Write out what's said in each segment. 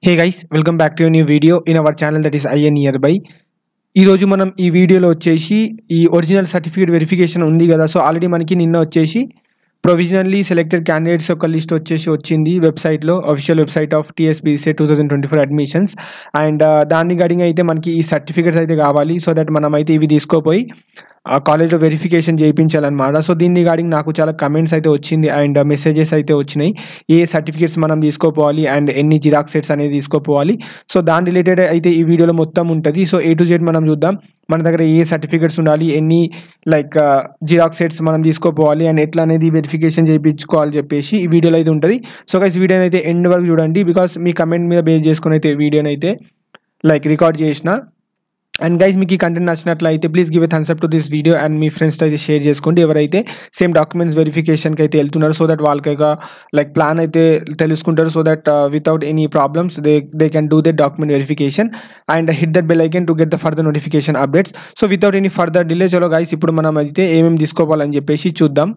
Hey guys, welcome back to a new video in our channel that is IN Nearby. ఈ రోజు మనం ఈ వీడియోలో వచ్చేసి ఈ ఒరిజినల్ సర్టిఫికేట్ వెరిఫికేషన్ ఉంది కదా. సో ఆల్రెడీ మనకి నిన్న వచ్చేసి ప్రొవిజనల్లీ సెలెక్టెడ్ క్యాండిడేట్స్ యొక్క లిస్ట్ వచ్చేసి వచ్చింది వెబ్సైట్లో, official website of TSBC 2024 admissions. And దాన్ని గడిగా అయితే మనకి ఈ సర్టిఫికేట్స్ అయితే కావాలి. సో దట్ మనం అయితే ఇవి తీసుకోపోయి ఆ కాలేజ్లో వెరిఫికేషన్ చేయించాలన్నమాట. సో దీన్ని గాడింగ్ నాకు చాలా కమెంట్స్ అయితే వచ్చింది అండ్ మెసేజెస్ అయితే వచ్చినాయి, ఏ సర్టిఫికేట్స్ మనం తీసుకోపోవాలి అండ్ ఎన్ని జిరాక్స్ సెట్స్ అనేది తీసుకోపోవాలి. సో దాని రిలేటెడ్ అయితే ఈ వీడియోలో మొత్తం ఉంటుంది. సో A to Z మనం చూద్దాం, మన దగ్గర ఏ సర్టిఫికేట్స్ ఉండాలి, ఎన్ని జిరాక్స్ సెట్స్ మనం తీసుకోపోవాలి అండ్ ఎట్లా అనేది వెరిఫికేషన్ చేయించుకోవాలి చెప్పేసి ఈ వీడియోలో అయితే ఉంటుంది. సో గైస్ వీడియోని అయితే ఎండ్ వరకు చూడండి, బికాస్ మీ కమెంట్ మీద బేస్ చేసుకుని అయితే వీడియోని అయితే రికార్డ్ చేసిన. అండ్ గైస్ మీకు ఈ కంటెంట్ నచ్చినట్లయితే please give a thumbs up to this video and మీ ఫ్రెండ్స్తో అయితే షేర్ చేసుకోండి, ఎవరైతే సేమ్ డాక్యుమెంట్స్ వెరిఫికేషన్కి అయితే వెళ్తున్నారు. సో దట్ వాళ్ళకి ప్లాన్ అయితే తెలుసుకుంటారు. So that without any problems they can do that document verification and hit that bell icon to get the further notification updates. So without any further delay చలో guys ఇప్పుడు మనం అయితే ఏమేమి తీసుకోవాలని చెప్పేసి చూద్దాం.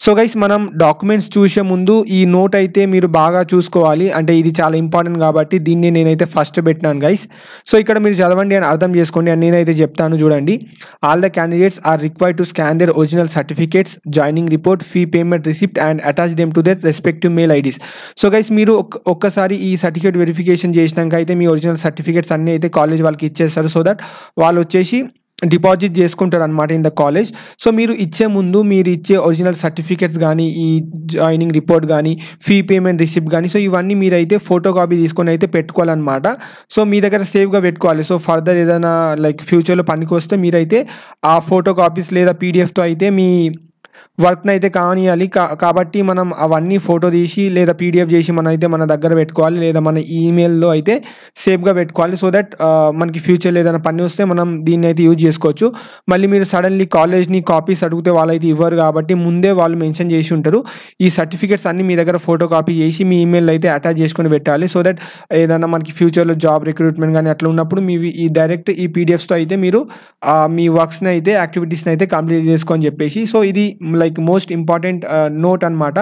సో గైస్ మనం డాక్యుమెంట్స్ చూసే ముందు ఈ నోట్ అయితే మీరు బాగా చూసుకోవాలి, అంటే ఇది చాలా ఇంపార్టెంట్ కాబట్టి దీన్ని నేనైతే ఫస్ట్ పెట్టినాను గైస్. సో ఇక్కడ మీరు చదవండి అని అర్థం చేసుకోండి అని నేనైతే చెప్తాను చూడండి. All the candidates are required to scan their original certificates, joining report, fee payment receipt and attach them to their respective mail IDs. So guys మీరు ఒక్కసారి ఈ సర్టిఫికేట్ వెరిఫికేషన్ చేసినాక అయితే మీ ఒరిజినల్ సర్టిఫికేట్స్ అన్నీ అయితే కాలేజ్ వాళ్ళకి ఇచ్చేస్తారు. సో దట్ వాళ్ళు వచ్చేసి డిపాజిట్ చేసుకుంటారు అనమాట ఇన్ ద కాలేజ్. సో మీరు ఇచ్చే ముందు మీరు ఇచ్చే ఒరిజినల్ సర్టిఫికేట్స్ కానీ, ఈ జాయినింగ్ రిపోర్ట్ కానీ, ఫీ పేమెంట్ రిసిప్ట్ కానీ, సో ఇవన్నీ మీరైతే ఫోటో కాపీ తీసుకొని అయితే పెట్టుకోవాలన్నమాట. సో మీ దగ్గర సేవ్గా పెట్టుకోవాలి. సో ఫర్దర్ ఏదైనా ఫ్యూచర్లో పనికి వస్తే మీరైతే ఆ ఫోటో కాపీస్ లేదా PDFతో అయితే మీ వర్క్ని అయితే కానియాలి. కాబట్టి మనం అవన్నీ ఫోటో తీసి లేదా PDF చేసి మనం అయితే మన దగ్గర పెట్టుకోవాలి, లేదా మన ఈమెయిల్లో అయితే సేఫ్గా పెట్టుకోవాలి. సో దట్ మనకి ఫ్యూచర్లో ఏదైనా పని వస్తే మనం దీన్ని అయితే యూజ్ చేసుకోవచ్చు. మళ్ళీ మీరు సడన్లీ కాలేజ్ని కాపీస్ అడిగితే వాళ్ళైతే ఇవ్వరు, కాబట్టి ముందే వాళ్ళు మెన్షన్ చేసి ఉంటారు. ఈ సర్టిఫికేట్స్ అన్నీ మీ దగ్గర ఫోటో కాపీ చేసి మీ ఈమెయిల్ అయితే అటాచ్ చేసుకొని పెట్టాలి. సో దట్ ఏదైనా మనకి ఫ్యూచర్లో జాబ్ రిక్రూట్మెంట్ కానీ అట్లా ఉన్నప్పుడు మీ ఈ డైరెక్ట్ ఈ PDFస్తో అయితే మీరు మీ వర్క్స్ని అయితే యాక్టివిటీస్ని అయితే కంప్లీట్ చేసుకొని చెప్పేసి. సో ఇది మోస్ట్ ఇంపార్టెంట్ నోట్ అన్నమాట.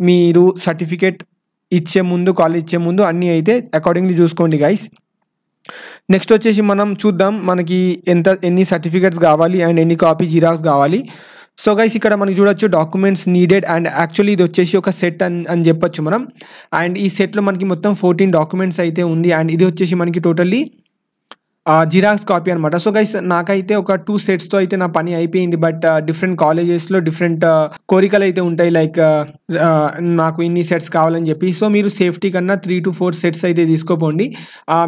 మీరు సర్టిఫికేట్ ఇచ్చే ముందు, కాలేజ్ ఇచ్చే ముందు అన్నీ అయితే అకార్డింగ్లీ చూసుకోండి గైస్. నెక్స్ట్ వచ్చేసి మనం చూద్దాం మనకి ఎన్ని సర్టిఫికేట్స్ కావాలి అండ్ ఎన్ని కాపీ జిరాక్స్ కావాలి. సో గైస్ ఇక్కడ మనకి చూడొచ్చు డాక్యుమెంట్స్ నీడెడ్ అండ్ యాక్చువల్లీ ఇది వచ్చేసి ఒక సెట్ అని చెప్పొచ్చు మనం. అండ్ ఈ సెట్లో మనకి మొత్తం 14 డాక్యుమెంట్స్ అయితే ఉంది అండ్ ఇది వచ్చేసి మనకి టోటల్లీ జిరాక్స్ కాపీ అనమాట. సో గైస్ నాకైతే ఒక 2 సెట్స్తో అయితే నా పని అయిపోయింది. బట్ డిఫరెంట్ కాలేజెస్లో డిఫరెంట్ కోరికలు అయితే ఉంటాయి, నాకు ఇన్ని సెట్స్ కావాలని చెప్పి. సో మీరు సేఫ్టీ కన్నా 3 to 4 సెట్స్ అయితే తీసుకోపోండి.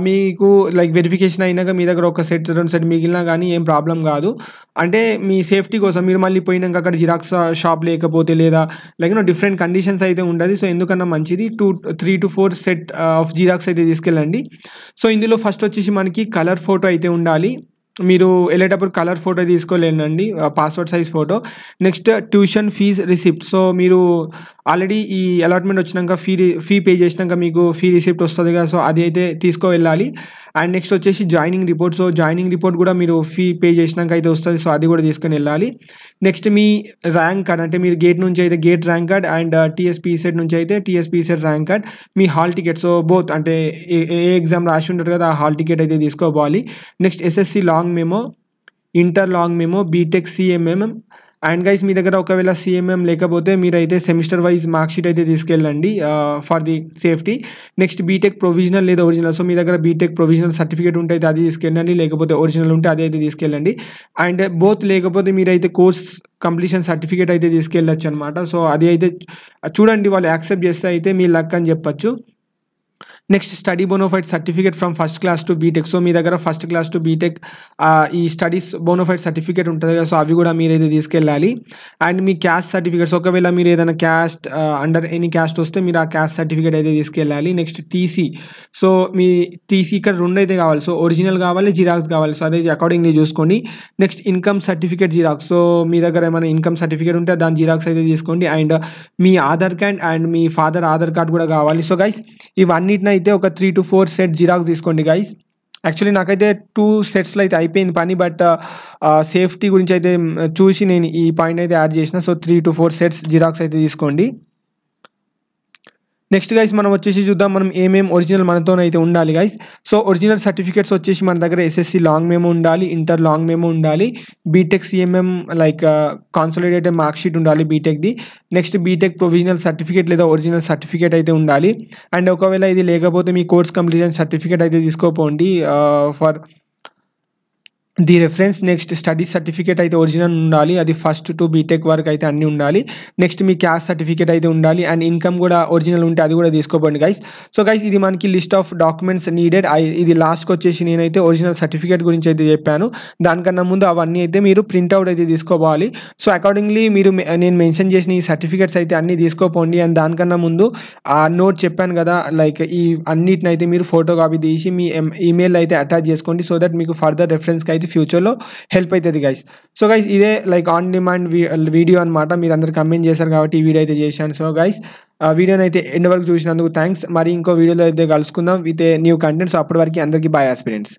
మీకు వెరిఫికేషన్ అయినాక మీ దగ్గర ఒక సెట్ 2 సెట్ మిగిలినా కానీ ఏం ప్రాబ్లం కాదు. అంటే మీ సేఫ్టీ కోసం మీరు మళ్ళీ పోయినాక అక్కడ జిరాక్స్ షాప్ లేకపోతే లేదా డిఫరెంట్ కండిషన్స్ అయితే ఉంటుంది. సో ఎందుకన్నా మంచిది 3 to 4 సెట్ ఆఫ్ జిరాక్స్ అయితే తీసుకెళ్ళండి. సో ఇందులో ఫస్ట్ వచ్చేసి మనకి కలర్ ఫోటో అయితే ఉండాలి. మీరు వెళ్ళేటప్పుడు కలర్ ఫోటో తీసుకోలేనండి, passport size photo. Next tuition fee receipt. So మీరు ఆల్రెడీ ఈ అలాట్మెంట్ వచ్చినాక ఫీ పే చేసినాక మీకు ఫీ రిసిప్ట్ వస్తుంది కదా, సో అది అయితే తీసుకువెళ్ళాలి. అండ్ నెక్స్ట్ వచ్చేసి joining report. So joining report కూడా మీరు ఫీ పే చేసినాక అయితే వస్తుంది, సో అది కూడా తీసుకొని వెళ్ళాలి. నెక్స్ట్ మీ ర్యాంక్ కార్డ్, అంటే మీరు గేట్ నుంచి అయితే gate rank card and TSPSET నుంచి అయితే TSPSET ర్యాంక్ కార్డ్, మీ హాల్ టికెట్. సో బోత్ అంటే ఏ ఎగ్జామ్ రాసి ఉంటారు కదా ఆ హాల్ టికెట్ అయితే తీసుకోవాలి. Next SSC long memo, inter long memo, BTech CMM. And guys మీ దగ్గర ఒకవేళ CMM లేకపోతే మీరైతే సెమిస్టర్ వైజ్ మార్క్ షీట్ అయితే తీసుకెళ్ళండి for the safety. Next BTech provisional లేదా ఒరిజినల్. సో మీ దగ్గర బీటెక్ ప్రొవిజనల్ సర్టిఫికేట్ ఉంటే అయితే అది తీసుకెళ్ళండి, లేకపోతే ఒరిజినల్ ఉంటే అది అయితే తీసుకెళ్ళండి. అండ్ బోత్ లేకపోతే మీరైతే కోర్స్ కంప్లీషన్ సర్టిఫికేట్ అయితే తీసుకెళ్ళచ్చు అనమాట. సో అది అయితే చూడండి, వాళ్ళు యాక్సెప్ట్ చేస్తే అయితే మీ లక్ అని చెప్పచ్చు. Next study bonafide certificate from first class to BTech. So మీ దగ్గర ఫస్ట్ క్లాస్ టు బీటెక్ ఈ స్టడీస్ బోనోఫైడ్ సర్టిఫికేట్ ఉంటుంది కదా, సో అవి కూడా మీరైతే తీసుకెళ్ళాలి. అండ్ మీ క్యాస్ట్ సర్టిఫికేట్స్, ఒకవేళ మీరు ఏదైనా క్యాస్ట్ అండర్ ఎనీ క్యాస్ట్ వస్తే మీరు ఆ క్యాస్ట్ సర్టిఫికేట్ అయితే తీసుకెళ్ళాలి. Next TC. సో మీ TC ఇక్కడ 2 అయితే కావాలి. సో ఒరిజినల్ కావాలి, జిరాక్స్ కావాలి. సో అదే అకార్డింగ్లీ చూసుకోండి. Next income certificate xerox. So మీ దగ్గర ఏమైనా ఇన్కమ్ సర్టిఫికేట్ ఉంటే దాని జిరాక్స్ అయితే తీసుకోండి. అండ్ మీ ఆధార్ కార్డ్ అండ్ మీ ఫాదర్ ఆధార్ కార్డ్ కూడా కావాలి. సో గైస్ ఇవన్నిటిని అయితే ఒక 3 to 4 సెట్ జిరాక్స్ తీసుకోండి గైస్. యాక్చువల్లీ నాకైతే 2 సెట్స్లో అయితే అయిపోయింది పని, బట్ సేఫ్టీ గురించి అయితే చూసి నేను ఈ పాయింట్ అయితే యాడ్ చేసిన. సో 3 to 4 సెట్స్ జిరాక్స్ అయితే తీసుకోండి. నెక్స్ట్ గైస్ మనం వచ్చేసి చూద్దాం మనం ఏమేం ఒరిజినల్ మనతోనైతే ఉండాలి గైస్. సో ఒరిజినల్ సర్టిఫికేట్స్ వచ్చేసి మన దగ్గర ఎస్ఎస్సి లాంగ్ మెమో ఉండాలి, ఇంటర్ లాంగ్ మెమో ఉండాలి, BTech CMM like consolidated mark sheet ఉండాలి బీటెక్ది. నెక్స్ట్ బీటెక్ ప్రొవిజనల్ సర్టిఫికేట్ లేదా ఒరిజినల్ సర్టిఫికేట్ అయితే ఉండాలి. అండ్ ఒకవేళ ఇది లేకపోతే మీ కోర్స్ కంప్లీషన్ సర్టిఫికేట్ అయితే తీసుకోపోండి for the reference. Next study certificate అయితే ఒరిజినల్ ఉండాలి, అది ఫస్ట్ టు బీటెక్ వరకు అయితే అన్నీ ఉండాలి. నెక్స్ట్ మీ క్యాస్ట్ సర్టిఫికేట్ అయితే ఉండాలి, అండ్ ఇన్కమ్ కూడా ఒరిజినల్ ఉంటే అది కూడా తీసుకోపోండి గైస్. సో గైస్ ఇది మనకి లిస్ట్ ఆఫ్ డాక్యుమెంట్స్ నీడెడ్. ఇది లాస్ట్కి వచ్చేసి నేనైతే ఒరిజినల్ సర్టిఫికేట్ గురించి అయితే చెప్పాను. దానికన్నా ముందు అవన్నీ అయితే మీరు ప్రింట్అవుట్ అయితే తీసుకోవాలి. సో అకార్డింగ్లీ మీరు నేను మెన్షన్ చేసిన ఈ సర్టిఫికేట్స్ అయితే అన్నీ తీసుకోపోండి. అండ్ దానికన్నా ముందు ఆ నోట్ చెప్పాను కదా, లైక్ ఈ అన్నిటిని అయితే మీరు ఫోటో కాపీ తీసి మీ ఈమెయిల్ అయితే అటాచ్ చేసుకోండి. సో దట్ మీకు ఫర్దర్ రెఫరెన్స్కి అయితే ఫ్యూచర్లో హెల్ప్ అవుతుంది గైస్. సో గైస్ ఇదే లైక్ ఆన్ డిమాండ్ వీడియో అనమాట. మీరు అందరు కమెంట్ చేశారు కాబట్టి ఈ వీడియో అయితే చేశాను. సో గైస్ వీడియోని అయితే ఎండ్ వరకు చూసినందుకు థ్యాంక్స్. మరి ఇంకో వీడియోలో అయితే కలుసుకుందాం with a new content. So అప్పటి వరకు అందరికీ బాయ్ ఆస్పిరెంట్స్.